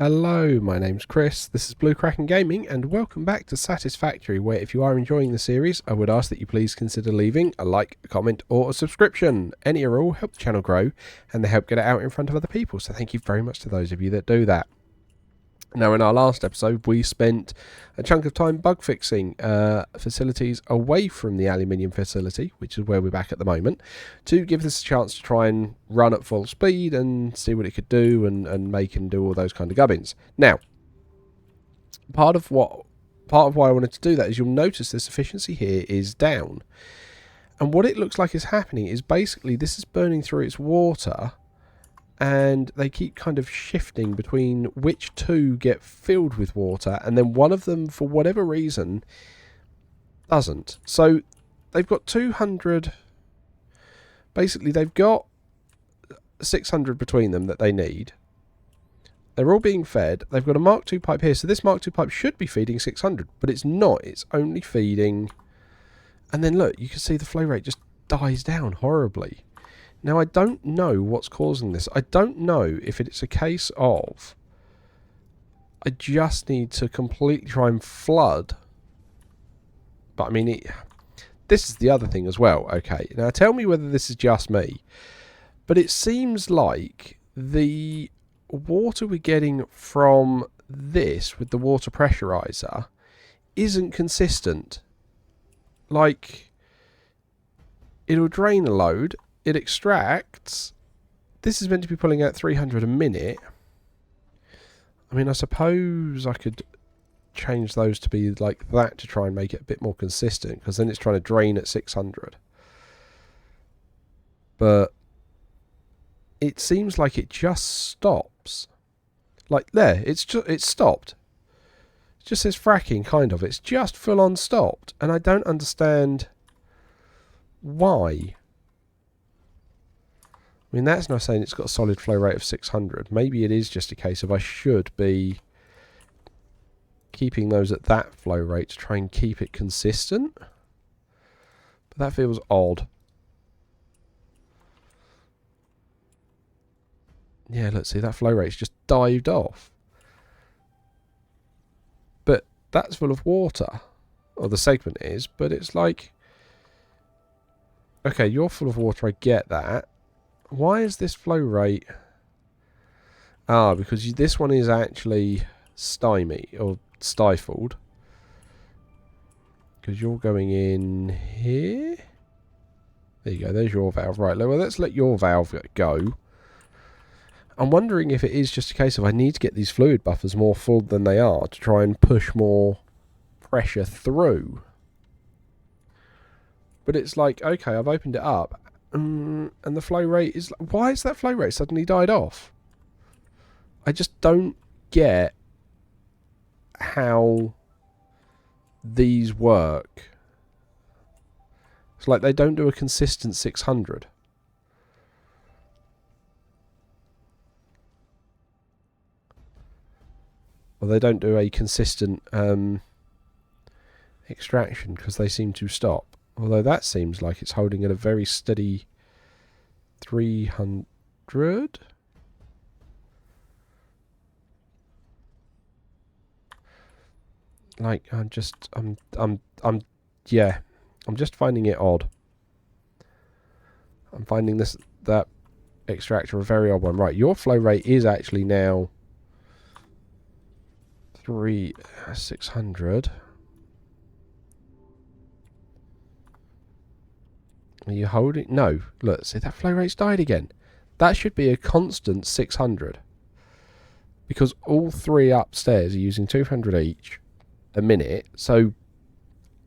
Hello, my name's Chris, this is Blue Kraken Gaming, and welcome back to Satisfactory, where if you are enjoying the series, I would ask that you please consider leaving a like, a comment, or a subscription. Any or all help the channel grow, and they help get it out in front of other people, so thank you very much to those of you that do that. Now, in our last episode, we spent a chunk of time bug fixing facilities away from the aluminium facility, which is where we're back at the moment, to give this a chance to try and run at full speed and see what it could do and make and do all those kind of gubbins. Now, part of why I wanted to do that is you'll notice this efficiency here is down. And what it looks like is happening is basically this is burning through its water, and they keep kind of shifting between which two get filled with water, and then one of them, for whatever reason, doesn't. So they've got 200. Basically, they've got 600 between them that they need. They're all being fed. They've got a Mark II pipe here, so this Mark II pipe should be feeding 600, but it's not. It's only feeding... And then look, you can see the flow rate just dies down horribly. Now, I don't know what's causing this. I don't know if it's a case of I just need to completely try and flood. But, I mean, this is the other thing as well. Okay, now tell me whether this is just me. But it seems like the water we're getting from this with the water pressurizer isn't consistent. Like, it'll drain a load. It extracts. This is meant to be pulling out 300 a minute. I mean, I suppose I could change those to be like that to try and make it a bit more consistent, because then it's trying to drain at 600. But it seems like it just stops. Like there, it's stopped. It just says fracking, kind of. It's just full on stopped, and I don't understand why. I mean, that's not saying it's got a solid flow rate of 600. Maybe it is just a case of I should be keeping those at that flow rate to try and keep it consistent. But that feels odd. Yeah, let's see, that flow rate's just dived off. But that's full of water. Or the segment is, but it's like... Okay, you're full of water, I get that. Why is this flow rate... Ah, because this one is actually stymied or stifled. Because you're going in here. There you go, there's your valve. Right, well, let's let your valve go. I'm wondering if it is just a case of I need to get these fluid buffers more full than they are to try and push more pressure through. But it's like, okay, I've opened it up. And the flow rate is... Why is that flow rate suddenly died off? I just don't get how these work. It's like they don't do a consistent 600. Or they don't do a consistent extraction, because they seem to stop. Although that seems like it's holding at a very steady 300. Like, I'm just finding it odd. I'm finding that extractor a very odd one. Right, your flow rate is actually now 600. Are you holding? No. Look, see, that flow rate's died again. That should be a constant 600. Because all three upstairs are using 200 each a minute. So,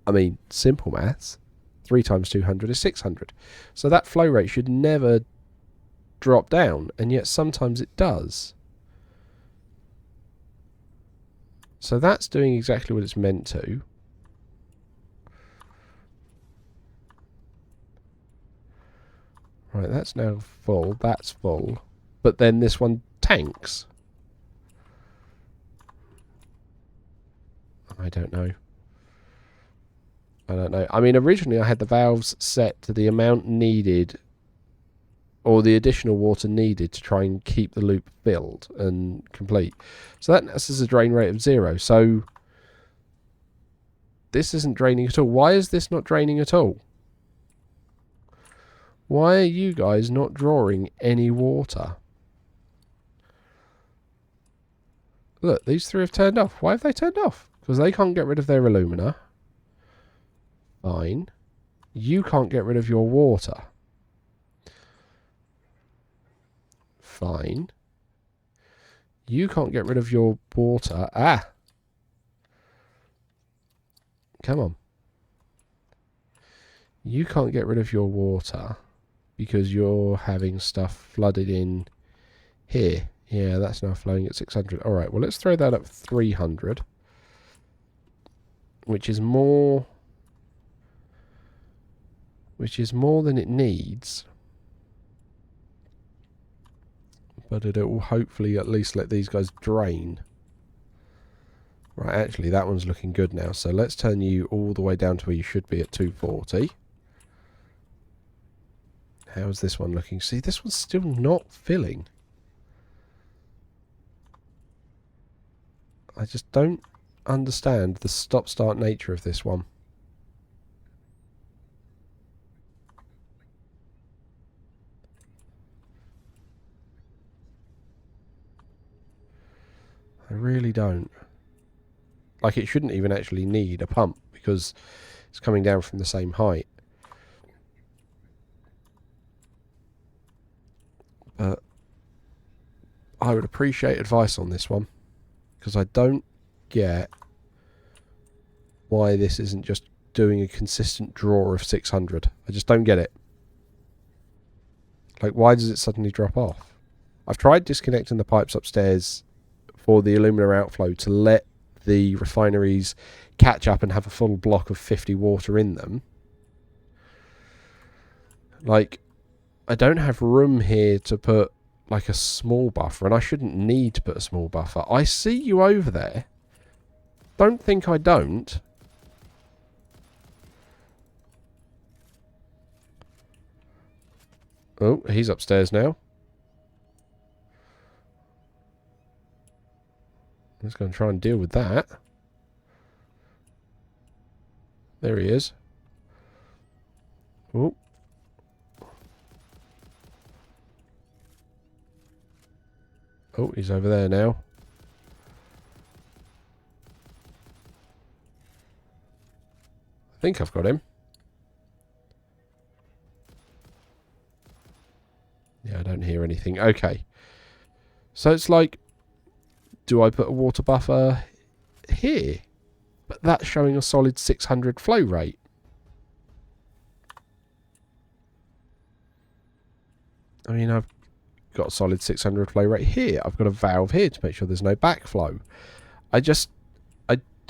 I mean, simple maths. 3 times 200 is 600. So that flow rate should never drop down. And yet sometimes it does. So that's doing exactly what it's meant to. Right, that's now full. That's full. But then this one tanks. I don't know. I don't know. I mean, originally I had the valves set to the amount needed or the additional water needed to try and keep the loop filled and complete. So that is a drain rate of 0. So this isn't draining at all. Why is this not draining at all? Why are you guys not drawing any water? Look, these 3 have turned off. Why have they turned off? Because they can't get rid of their alumina. Fine. You can't get rid of your water. Fine. You can't get rid of your water. Ah! Come on. You can't get rid of your water because you're having stuff flooded in here. Yeah, that's now flowing at 600. Alright, well, let's throw that up 300. Which is more than it needs. But it will hopefully at least let these guys drain. Right, actually, that one's looking good now. So let's turn you all the way down to where you should be at 240. How's this one looking? See, this one's still not filling. I just don't understand the stop-start nature of this one. I really don't. Like, it shouldn't even actually need a pump because it's coming down from the same height. But I would appreciate advice on this one because I don't get why this isn't just doing a consistent draw of 600. I just don't get it. Like, why does it suddenly drop off? I've tried disconnecting the pipes upstairs for the alumina outflow to let the refineries catch up and have a full block of 50 water in them. Like, I don't have room here to put like a small buffer, and I shouldn't need to put a small buffer. I see you over there. Don't think I don't. Oh, he's upstairs now. Let's go and try and deal with that. There he is. Oh. Oh, he's over there now. I think I've got him. Yeah, I don't hear anything. Okay. So it's like, do I put a water buffer here? But that's showing a solid 600 flow rate. I mean, I've got a solid 600 flow rate here. I've got a valve here to make sure there's no backflow.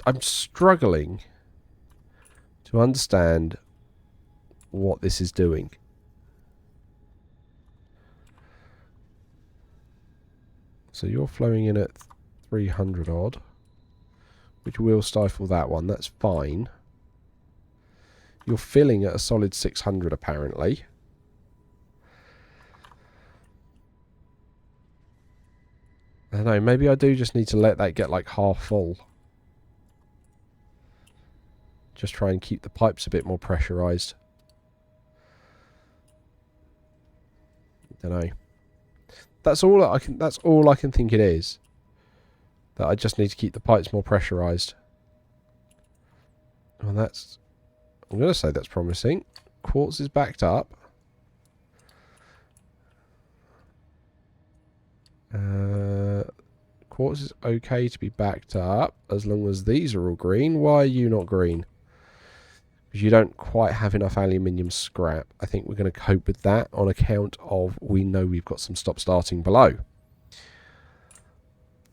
I'm struggling to understand what this is doing. So you're flowing in at 300 odd, which will stifle that one. That's fine. You're filling at a solid 600 apparently. I don't know, maybe I do just need to let that get like half full. Just try and keep the pipes a bit more pressurized. I don't know. That's all I can think it is. That I just need to keep the pipes more pressurized. Well, I'm going to say that's promising. Quartz is backed up. Quartz is okay to be backed up as long as these are all green. Why are you not green? Because you don't quite have enough aluminium scrap. I think we're going to cope with that on account of we know we've got some stop starting below.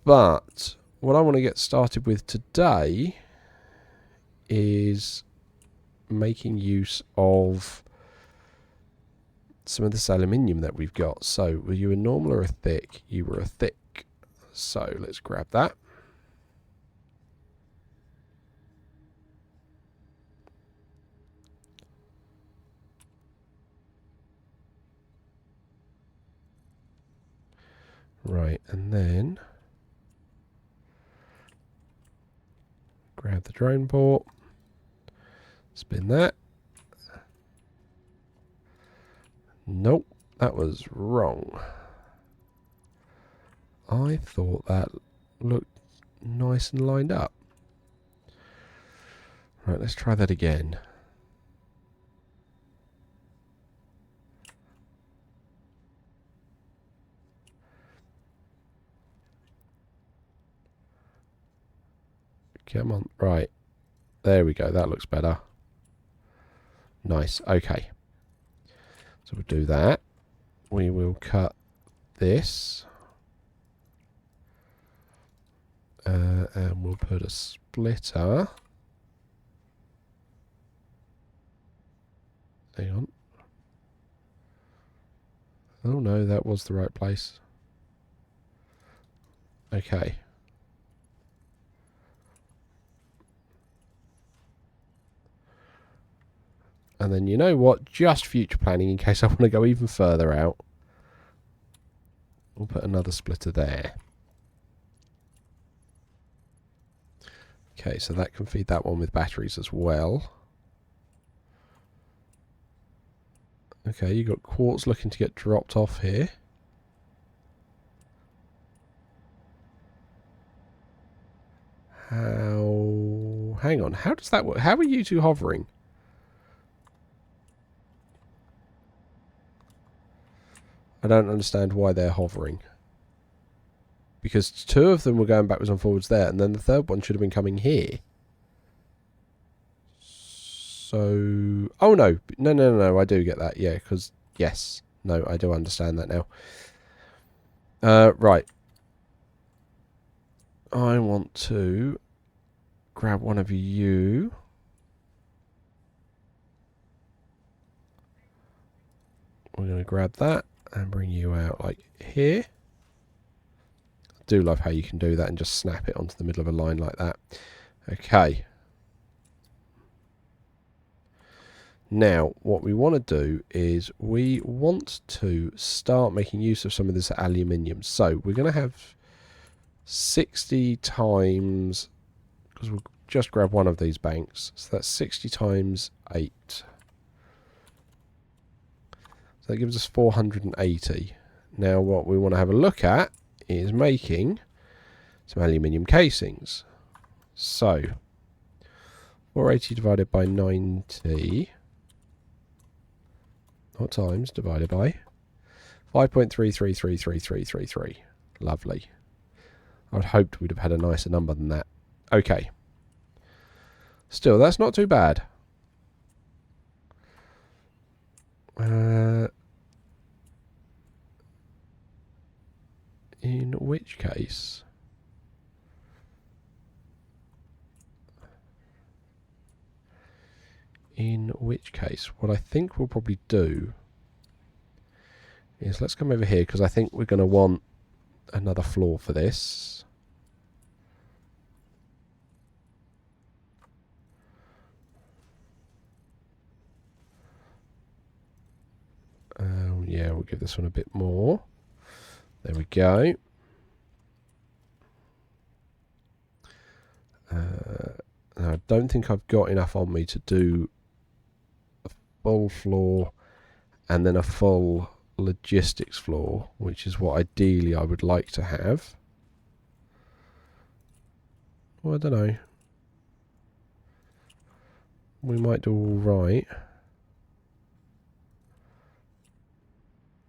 But what I want to get started with today is making use of some of this aluminium that we've got. So were you a normal or a thick? You were a thick. So let's grab that. Right, and then grab the drone port, spin that. Nope, that was wrong. I thought that looked nice and lined up. Right, let's try that again. Come on, right. There we go, that looks better. Nice, okay. So we'll do that. We will cut this. And we'll put a splitter. Hang on. Oh no, that was the right place. Okay. And then you know what? Just future planning in case I want to go even further out. We'll put another splitter there. Okay, so that can feed that one with batteries as well. Okay, you've got quartz looking to get dropped off here. How... Hang on, how does that work? How are you two hovering? I don't understand why they're hovering. Because two of them were going backwards and forwards there, and then the third one should have been coming here. So... Oh, no. No, I do get that. Yeah, because... Yes. No, I do understand that now. Right. I want to grab one of you. We're going to grab that and bring you out like here. I do love how you can do that and just snap it onto the middle of a line like that. Okay. Now, what we want to do is we want to start making use of some of this aluminium. So we're going to have 60 times, because we'll just grab one of these banks. So that's 60 times 8. So that gives us 480. Now what we want to have a look at is making some aluminium casings. So 480 divided by 90... What times divided by 5.333333. Lovely. I would hoped we'd have had a nicer number than that. Okay. Still, that's not too bad. In which case... what I think we'll probably do is let's come over here, because I think we're going to want another floor for this. Yeah, we'll give this one a bit more. There we go. Now I don't think I've got enough on me to do a full floor and then a full logistics floor, which is what ideally I would like to have. Well, I don't know. We might do all right.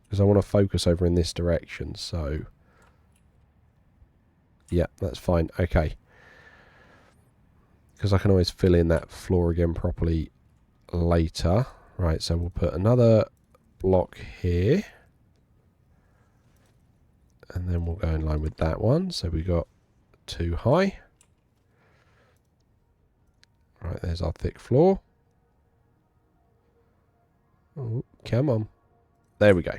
Because I want to focus over in this direction, so... Yeah, that's fine. Okay. Because I can always fill in that floor again properly later. Right, so we'll put another block here. And then we'll go in line with that one. So we got 2 high. Right, there's our thick floor. Oh, come on. There we go.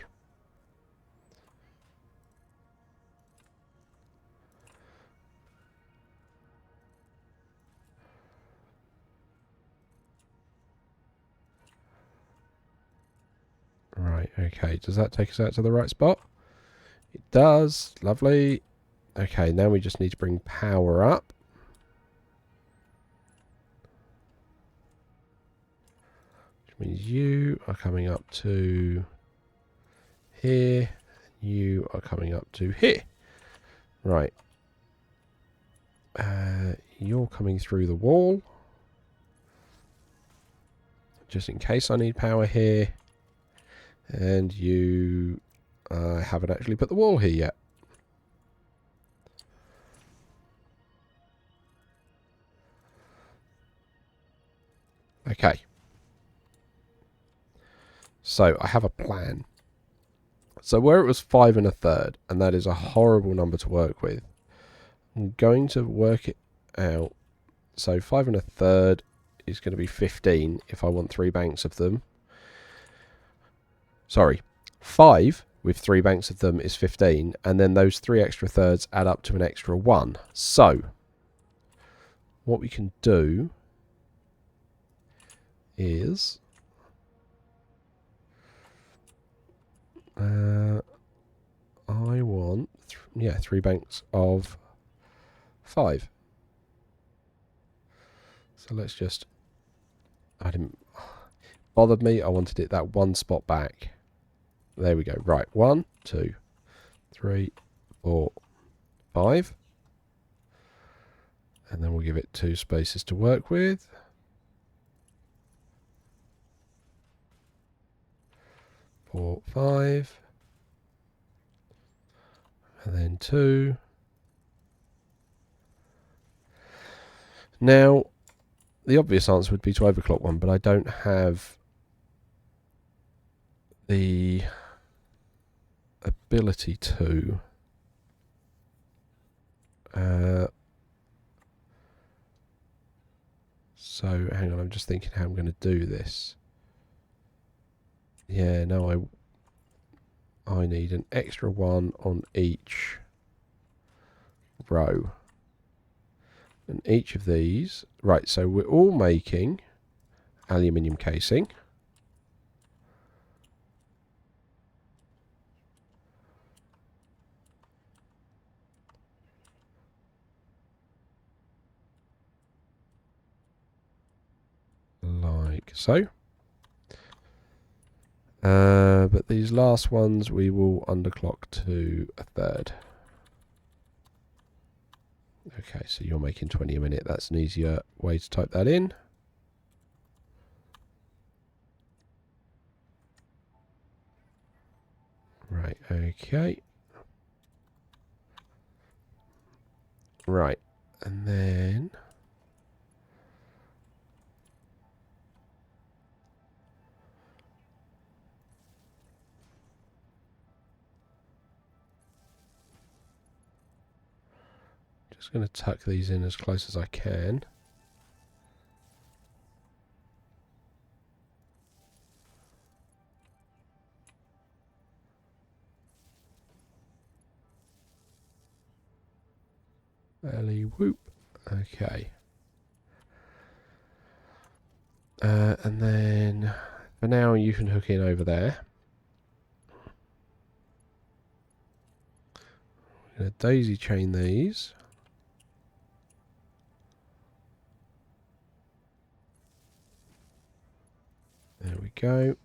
Right, okay. Does that take us out to the right spot? It does. Lovely. Okay, now we just need to bring power up. Which means you are coming up to here. You are coming up to here. Right. You're coming through the wall. Just in case I need power here. And you haven't actually put the wall here yet. Okay. So I have a plan. So where it was 5 1/3, and that is a horrible number to work with, I'm going to work it out. So 5 1/3 is going to be 15 if I want 3 banks of them. Sorry, 5 with 3 banks of them is 15, and then those 3 extra thirds add up to an extra 1. So what we can do is I want 3 banks of 5. So let's just, I didn't, bothered me, I wanted it that one spot back. There we go. Right, 1 2 3 4 5, and then we'll give it 2 spaces to work with. 4 5, and then 2. Now the obvious answer would be to overclock one, but I don't have the ability to. So hang on, I'm just thinking how I'm going to do this. Yeah, no, I need an extra 1 on each row. And each of these, right, so we're all making aluminium casing. Like so. But these last ones we will underclock to 1/3. Okay, so you're making 20 a minute. That's an easier way to type that in. Right, okay. Right, and then just going to tuck these in as close as I can. Alley whoop. Okay. And then for now you can hook in over there. I'm going to daisy chain these. There we go.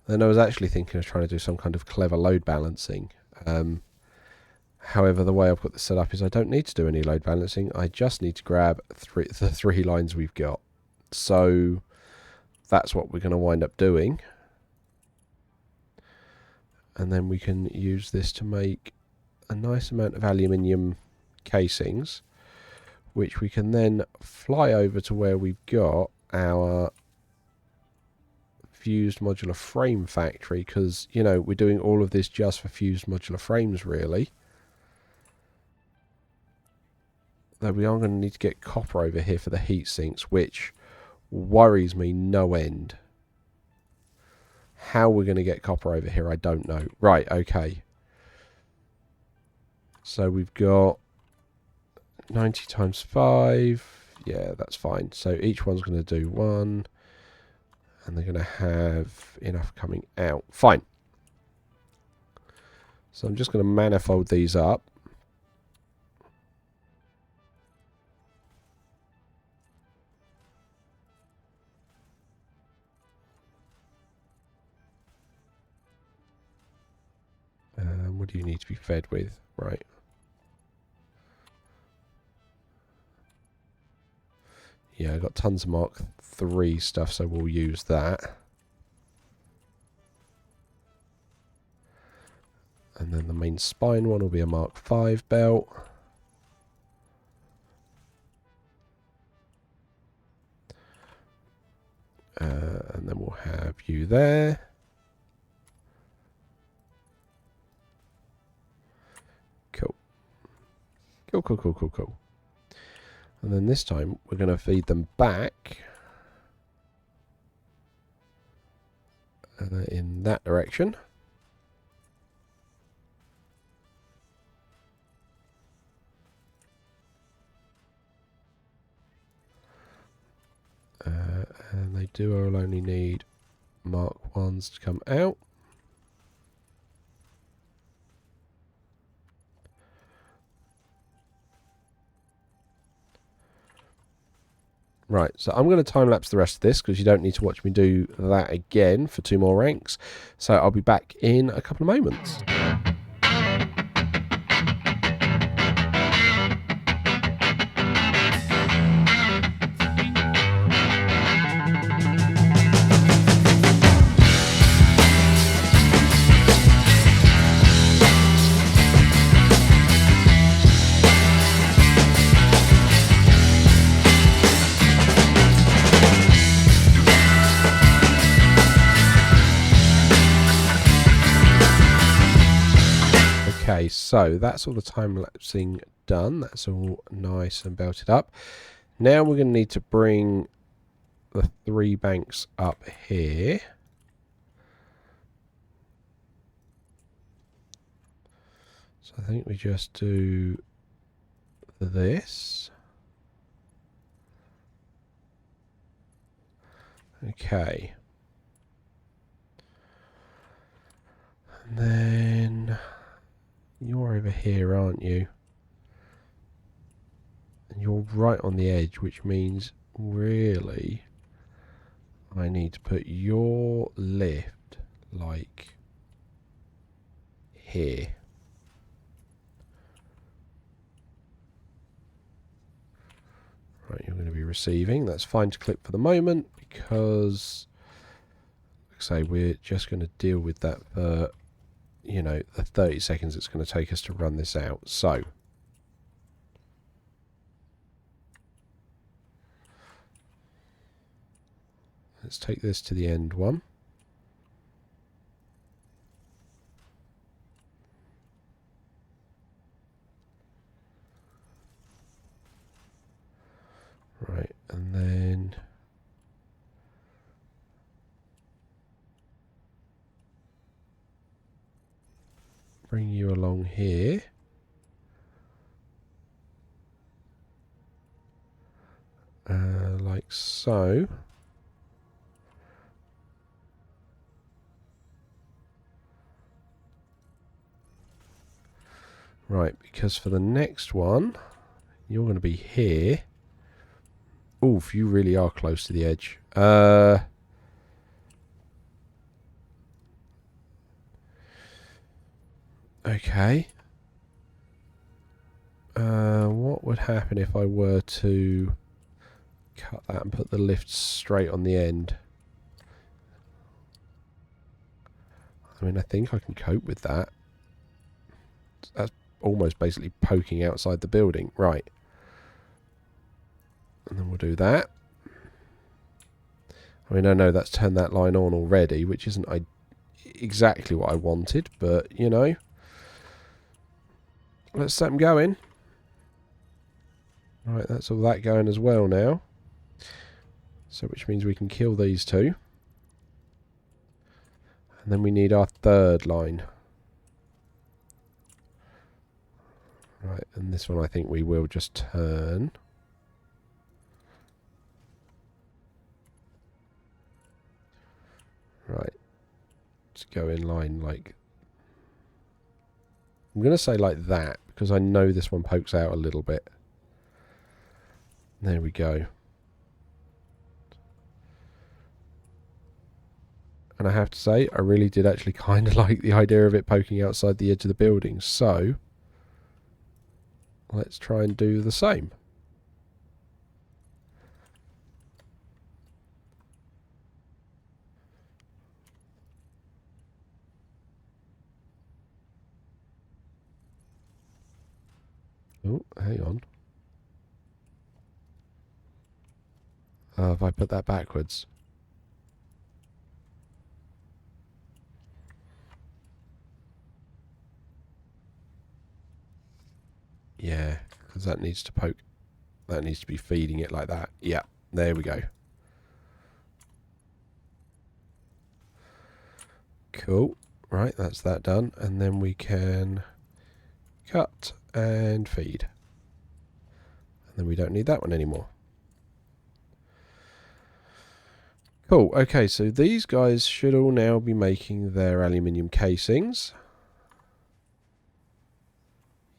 Then I was actually thinking of trying to do some kind of clever load balancing. However, the way I've got this set up is I don't need to do any load balancing. I just need to grab the 3 lines we've got. So that's what we're going to wind up doing. And then we can use this to make a nice amount of aluminium casings, which we can then fly over to where we've got our fused modular frame factory, because, you know, we're doing all of this just for fused modular frames, really. Though we are going to need to get copper over here for the heat sinks, which worries me no end. How we're going to get copper over here, I don't know. Right, okay. So we've got 90 times 5. Yeah, that's fine. So each one's going to do one, and they're going to have enough coming out. Fine. So I'm just going to manifold these up. What do you need to be fed with? Right. Yeah, I got tons of Mark 3 stuff, so we'll use that. And then the main spine one will be a Mark 5 belt. And then we'll have you there. Cool. Cool. And then this time we're going to feed them back in that direction. And they do only need Mark 1s to come out. Right, so I'm going to time-lapse the rest of this because you don't need to watch me do that again for 2 more ranks. So I'll be back in a couple of moments. Okay, so that's all the time-lapsing done. That's all nice and belted up. Now we're going to need to bring the 3 banks up here. So I think we just do this. Okay. And then you're over here, aren't you? And you're right on the edge, which means really I need to put your lift like here. Right, you're going to be receiving. That's fine to clip for the moment because, like I say, we're just going to deal with that for, you know, the 30 seconds it's going to take us to run this out. So let's take this to the end one. Right, and then bring you along here. Like so. Right, because for the next one, you're going to be here. Oof, you really are close to the edge. Okay. What would happen if I were to cut that and put the lift straight on the end? I mean, I think I can cope with that. That's almost basically poking outside the building. Right. And then we'll do that. I mean, I know that's turned that line on already, which isn't exactly what I wanted, but, you know. Let's set them going. Right, that's all that going as well now. So, which means we can kill these 2. And then we need our 3rd line. Right, and this one I think we will just turn. Right. Let's go in line like... I'm going to say like that, because I know this one pokes out a little bit. There we go. And I have to say, I really did actually kind of like the idea of it poking outside the edge of the building. So, let's try and do the same. Oh, hang on. Have I put that backwards? Yeah, because that needs to poke. That needs to be feeding it like that. Yeah, there we go. Cool. Right, that's that done. And then we can cut and feed. And then we don't need that one anymore. Cool. Okay, so these guys should all now be making their aluminium casings.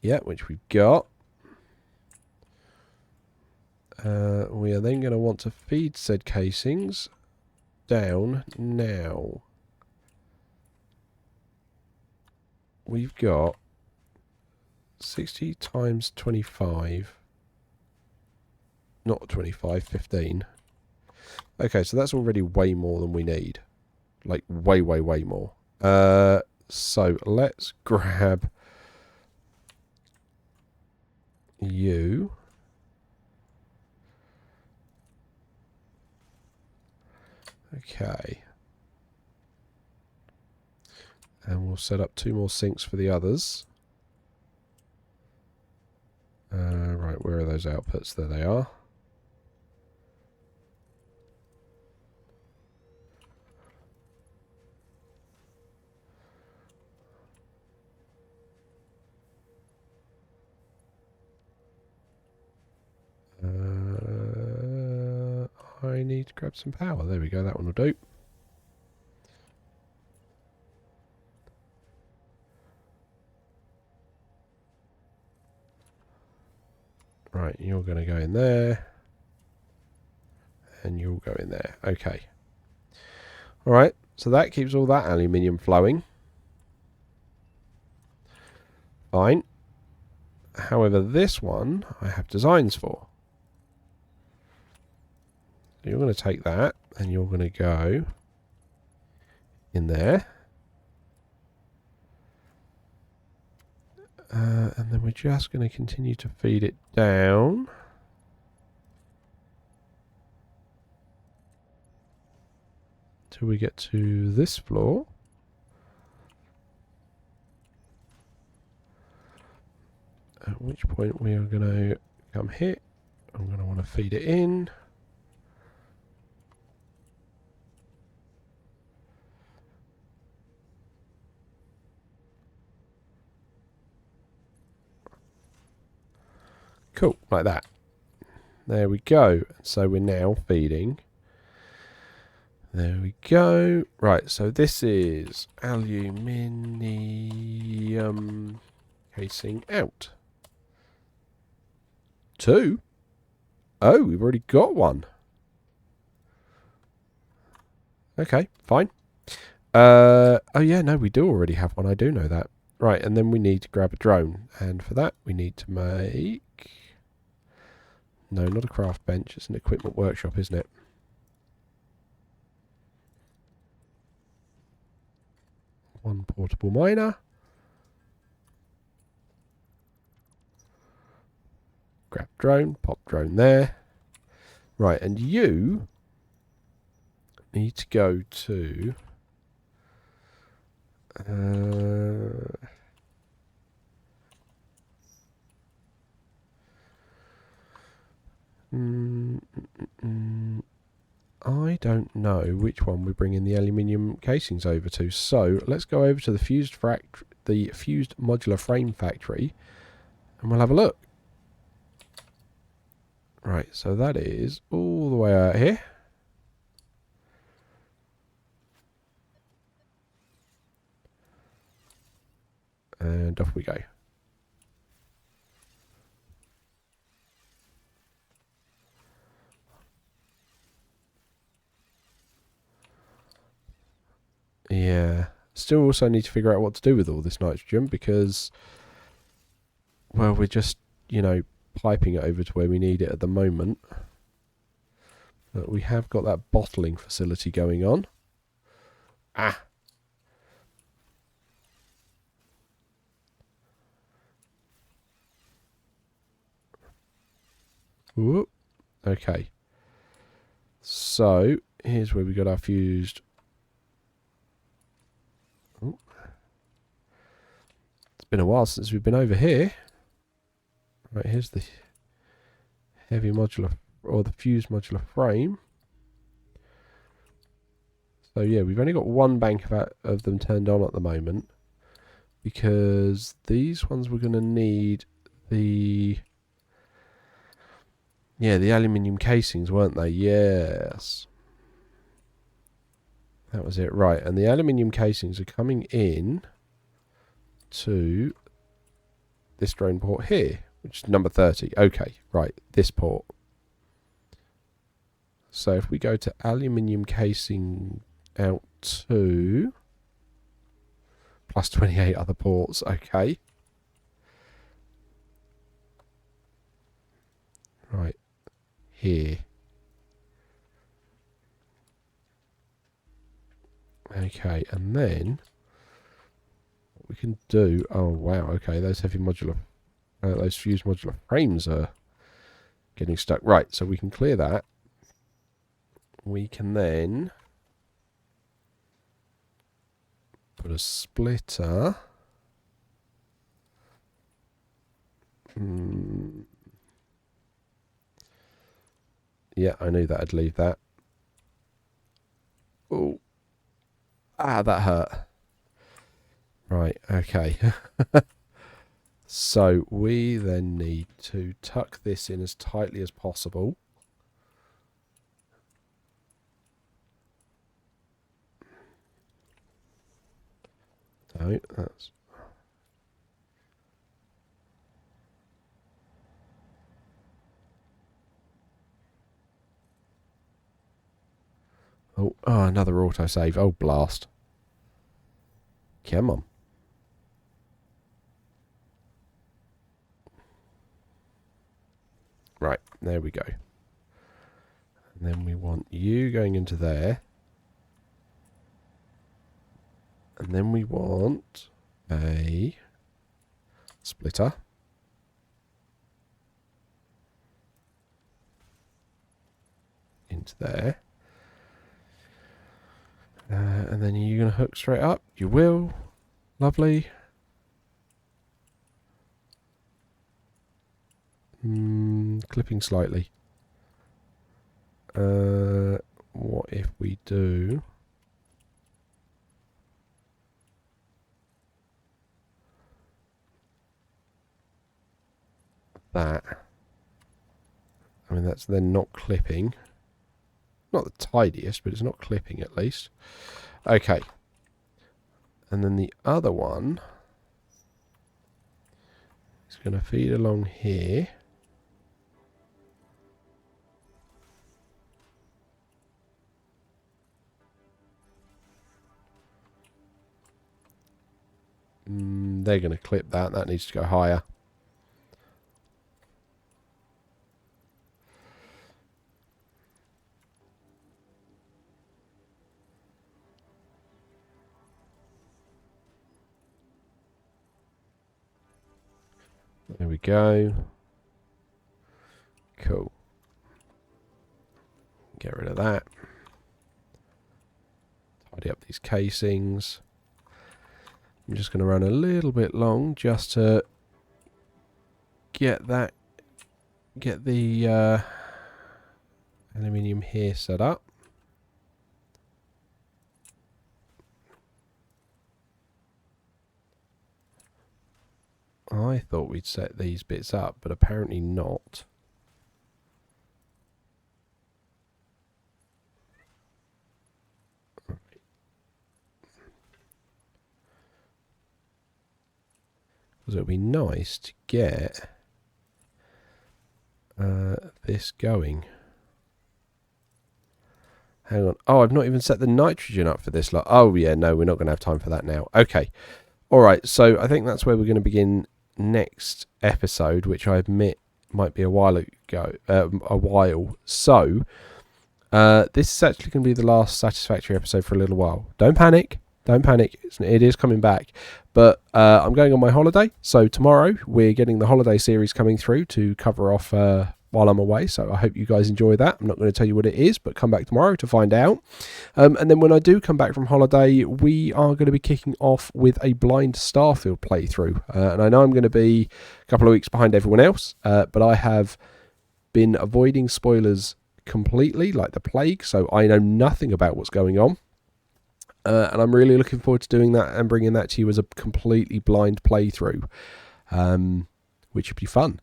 Yeah, which we've got. We are then going to want to feed said casings down now. We've got 60 times 25. Not 25, 15. Okay, so that's already way more than we need. Like, way, way, way more. So, let's grab you. Okay. And we'll set up 2 more sinks for the others. Right, where are those outputs? There they are. I need to grab some power. There we go, that one will do. Right, you're going to go in there. And you'll go in there. Okay. Alright, so that keeps all that aluminium flowing. Fine. However, this one I have designs for. So you're going to take that and you're going to go in there. And then we're just going to continue to feed it down. Till we get to this floor. At which point we are going to come here. I'm going to want to feed it in. Cool, like that. There we go. So we're now feeding. There we go. Right, so this is aluminium casing out. 2? Oh, we've already got one. Okay, fine. Oh yeah, no, we do already have one. I do know that. Right, and then we need to grab a drone. And for that, we need to make... No, not a craft bench. It's an equipment workshop, isn't it? One portable miner. Grab drone. Pop drone there. Right, and you need to go to... I don't know which one we're bringing the aluminium casings over to. So let's go over to the fused modular frame factory, and we'll have a look. Right, so that is all the way out here. and off we go. Yeah. Still also need to figure out what to do with all this nitrogen because, well, we're just, you know, piping it over to where we need it at the moment. But we have got that bottling facility going on. Ah! Whoop. Okay. So, here's where we got our fused. Ooh. It's been a while since we've been over here. Right, here's the heavy modular, or the fused modular frame. So yeah, we've only got one bank of them turned on at the moment. Because these ones we're going to need the... Yeah, the aluminium casings, weren't they? Yes. That was it. Right, and the aluminium casings are coming in to this drone port here, which is number 30. Okay, right, this port. So if we go to aluminium casing out to plus 28 other ports, okay. Right, here. Okay, and then what we can do... Oh, wow, okay, those heavy modular... those fused modular frames are getting stuck. Right, so we can clear that. We can then put a splitter. Yeah, I knew that I'd leave that. Oh. Ah, that hurt. Right, okay. So we then need to tuck this in as tightly as possible. No, that's... Oh, another autosave. Oh, blast. Come on. Right, there we go. And then we want you going into there. And then we want a splitter. Into there. And then you're going to hook straight up. You will. Lovely. Clipping slightly. What if we do... that? I mean, that's then not clipping. Not the tidiest, but it's not clipping at least. Okay. And then the other one is going to feed along here. They're going to clip that. That needs to go higher. There we go. Cool. Get rid of that. Tidy up these casings. I'm just going to run a little bit long just to get the aluminium here set up. I thought we'd set these bits up, but apparently not. because it would be nice to get this going. Hang on. Oh, I've not even set the nitrogen up for this lot. Oh, yeah, no, we're not going to have time for that now. Okay. All right, so I think that's where we're going to begin next episode, which I admit might be a while ago. So, this is actually going to be the last Satisfactory episode for a little while. Don't panic. Don't panic. It is coming back. But I'm going on my holiday. So tomorrow we're getting the holiday series coming through to cover off while I'm away. So I hope you guys enjoy that. I'm not going to tell you what it is, but come back tomorrow to find out. And then when I do come back from holiday, we are going to be kicking off with a blind Starfield playthrough. And I know I'm going to be a couple of weeks behind everyone else, but I have been avoiding spoilers completely, like the plague. So I know nothing about what's going on. And I'm really looking forward to doing that and bringing that to you as a completely blind playthrough, which would be fun.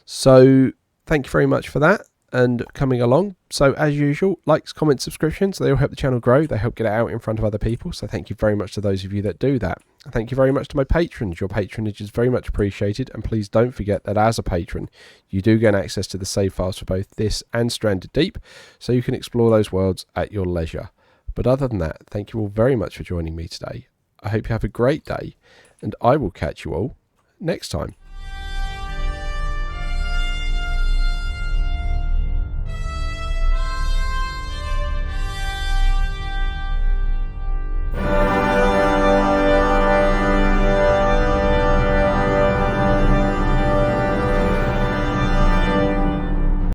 So thank you very much for that and coming along. So as usual, likes, comments, subscriptions, they all help the channel grow. They help get it out in front of other people. So thank you very much to those of you that do that. Thank you very much to my patrons. Your patronage is very much appreciated. And please don't forget that as a patron, you do gain access to the save files for both this and Stranded Deep. So you can explore those worlds at your leisure. But other than that, thank you all very much for joining me today. I hope you have a great day, and I will catch you all next time.